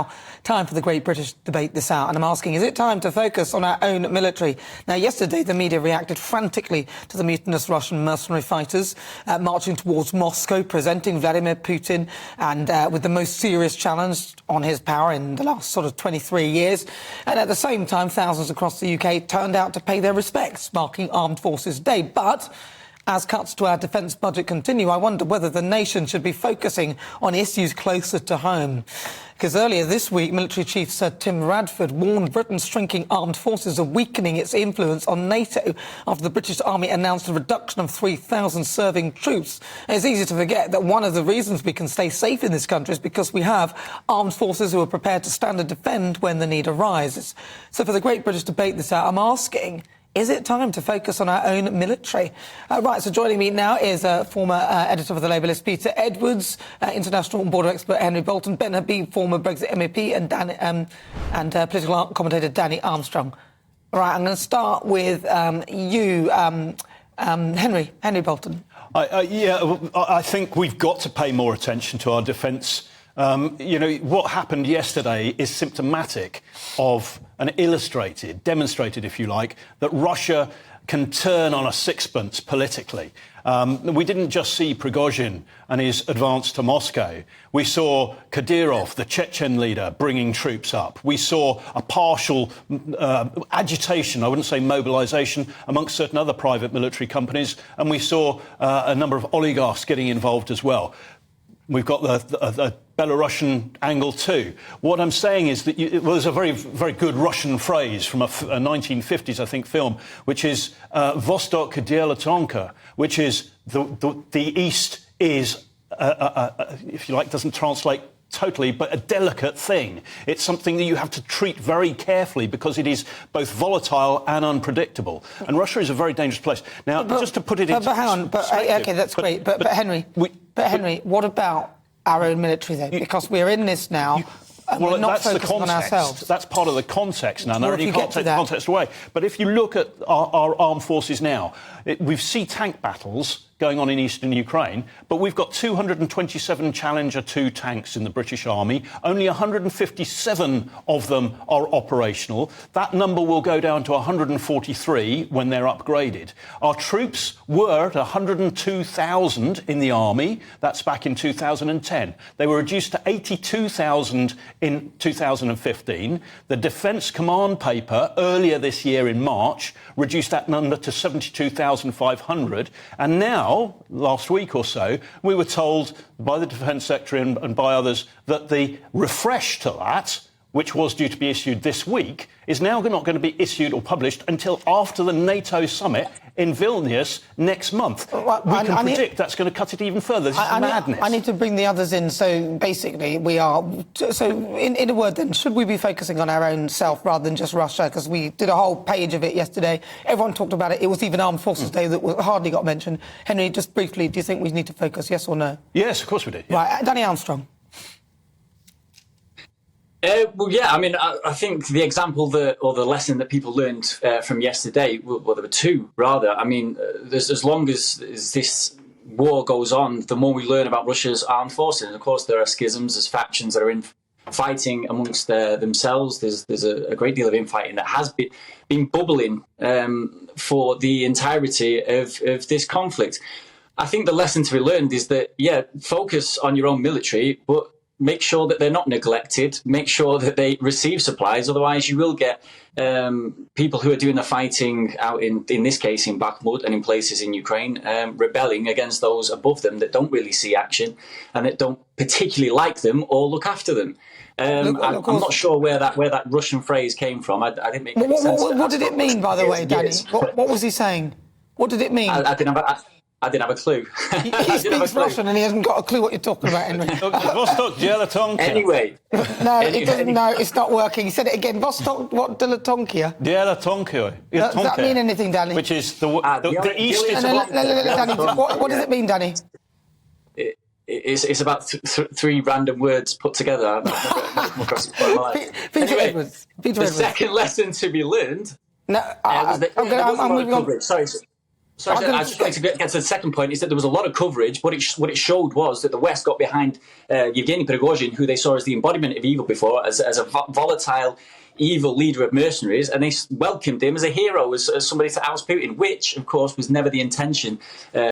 now time for the Great British Debate This Hour, and I'm asking, is it time to focus on our own military? Now, yesterday the media reacted frantically to the mutinous Russian mercenary fighters marching towards Moscow, presenting Vladimir Putin and with the most serious challenge on his power in the last sort of 23 years. And at the same time, thousands across the UK turned out to pay their respects, marking Armed Forces Day. But as cuts to our defence budget continue, I wonder whether the nation should be focusing on issues closer to home. Because earlier this week, Military Chief Sir Tim Radford warned Britain's shrinking armed forces of weakening its influence on NATO after the British Army announced a reduction of 3,000 serving troops. And it's easy to forget that one of the reasons we can stay safe in this country is because we have armed forces who are prepared to stand and defend when the need arises. So for the Great British Debate This Hour, I'm asking, is it time to focus on our own military? Right, so joining me now is former editor of The Labourist, Peter Edwards, international border expert Henry Bolton, Ben Habib, former Brexit MEP, and political commentator Danny Armstrong. Right, I'm going to start with you, Henry Bolton. I think we've got to pay more attention to our defence. What happened yesterday is symptomatic of demonstrated, if you like, that Russia can turn on a sixpence politically. We didn't just see Prigozhin and his advance to Moscow. We saw Kadyrov, the Chechen leader, bringing troops up. We saw a partial agitation, I wouldn't say mobilisation, amongst certain other private military companies. And we saw a number of oligarchs getting involved as well. We've got the Belarusian angle too. What I'm saying is that there's a very, very good Russian phrase from a 1950s, I think, film, which is Vostok Dela Tonka, which is the East is, if you like, doesn't translate totally, but a delicate thing. It's something that you have to treat very carefully because it is both volatile and unpredictable. And Russia is a very dangerous place. Now, just to put it into okay, that's great. But Henry, what about our own military, though? Because we're in this now. Well, that's the context. On ourselves. That's part of the context now. Well, you can't take the context away. But if you look at our armed forces now, we see tank battles going on in eastern Ukraine, but we've got 227 Challenger 2 tanks in the British Army. Only 157 of them are operational. That number will go down to 143 when they're upgraded. Our troops were at 102,000 in the Army. That's back in 2010. They were reduced to 82,000 in 2015. The Defence Command Paper earlier this year in March reduced that number to 72,500. And now, last week or so, we were told by the Defence Secretary and by others that the refresh to that, which was due to be issued this week, is now not going to be issued or published until after the NATO summit in Vilnius next month. We can predict that's going to cut it even further. This is madness. I need to bring the others in. So basically, we are... So in a word then, should we be focusing on our own self rather than just Russia? Because we did a whole page of it yesterday. Everyone talked about it. It was even Armed Forces Day that hardly got mentioned. Henry, just briefly, do you think we need to focus, yes or no? Yes, of course we do. Yeah. Right, Danny Armstrong. I think the example or the lesson that people learned from yesterday, well, there were two, rather. I mean, as long as this war goes on, the more we learn about Russia's armed forces. And of course, there are schisms, there's factions that are fighting amongst themselves. There's a great deal of infighting that has been bubbling for the entirety of this conflict. I think the lesson to be learned is that, focus on your own military, but make sure that they're not neglected, make sure that they receive supplies. Otherwise, you will get people who are doing the fighting out in this case, in Bakhmut and in places in Ukraine, rebelling against those above them that don't really see action and that don't particularly like them or look after them. I'm not sure where that Russian phrase came from. I didn't make any sense. What did it mean, by the way, Danny? What was he saying? What did it mean? I didn't have a clue. He speaks Russian and he hasn't got a clue what you're talking about, Henry. Anyway. No, it doesn't. No, it's not working. He said it again. Vostok, what, Dela Tonkia? Dela Tonkia. Does that mean anything, Danny? Which is the east is... Danny, what does it mean, Danny? It's about three random words put together. Peter Edwards. The second lesson to be learned... I'm moving on. Sorry. So I just wanted to get to the second point, is that there was a lot of coverage, but what it showed was that the West got behind Yevgeny Prigozhin, who they saw as the embodiment of evil before, as a volatile, evil leader of mercenaries, and they welcomed him as a hero, as somebody to oust Putin, which, of course, was never the intention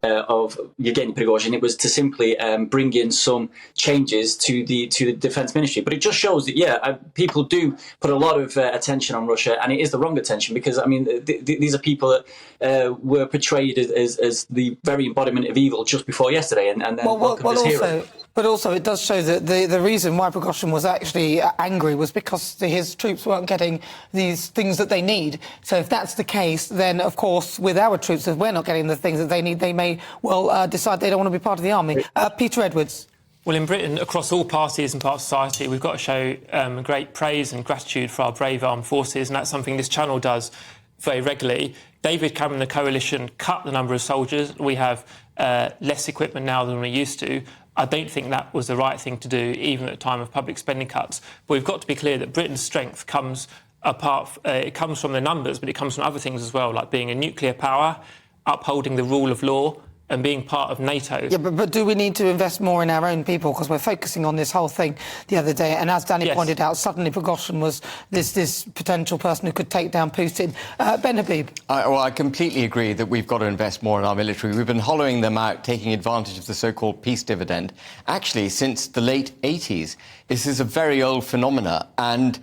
of Yevgeny Prigozhin. It was to simply bring in some changes to the defence ministry. But it just shows that, people do put a lot of attention on Russia, and it is the wrong attention, because, I mean, these are people that were portrayed as the very embodiment of evil just before yesterday, and then welcomed as heroes. But also, it does show that the reason why Prigozhin was actually angry was because his troops weren't getting these things that they need. So if that's the case, then, of course, with our troops, if we're not getting the things that they need, they may well decide they don't want to be part of the army. Peter Edwards. Well, in Britain, across all parties and parts of society, we've got to show great praise and gratitude for our brave armed forces, and that's something this channel does very regularly. David Cameron, the coalition, cut the number of soldiers. We have less equipment now than we used to. I don't think that was the right thing to do, even at a time of public spending cuts. But we've got to be clear that Britain's strength comes it comes from the numbers, but it comes from other things as well, like being a nuclear power, upholding the rule of law, and being part of NATO. Yeah, but do we need to invest more in our own people? Because we're focusing on this whole thing the other day, and as Danny pointed out, suddenly Prigozhin was this potential person who could take down Putin. Ben Habib. I completely agree that we've got to invest more in our military. We've been hollowing them out, taking advantage of the so-called peace dividend, actually since the late 80s. This is a very old phenomena, and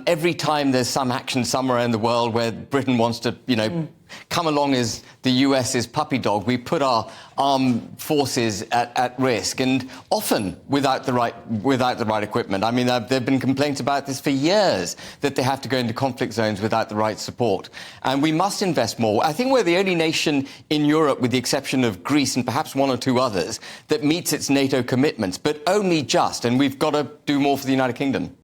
every time there's some action somewhere in the world where Britain wants to, come along as the US's puppy dog, we put our armed forces at risk, and often without the right equipment. I mean, there have been complaints about this for years, that they have to go into conflict zones without the right support. And we must invest more. I think we're the only nation in Europe, with the exception of Greece and perhaps one or two others, that meets its NATO commitments, but only just, and we've got to do more for the United Kingdom.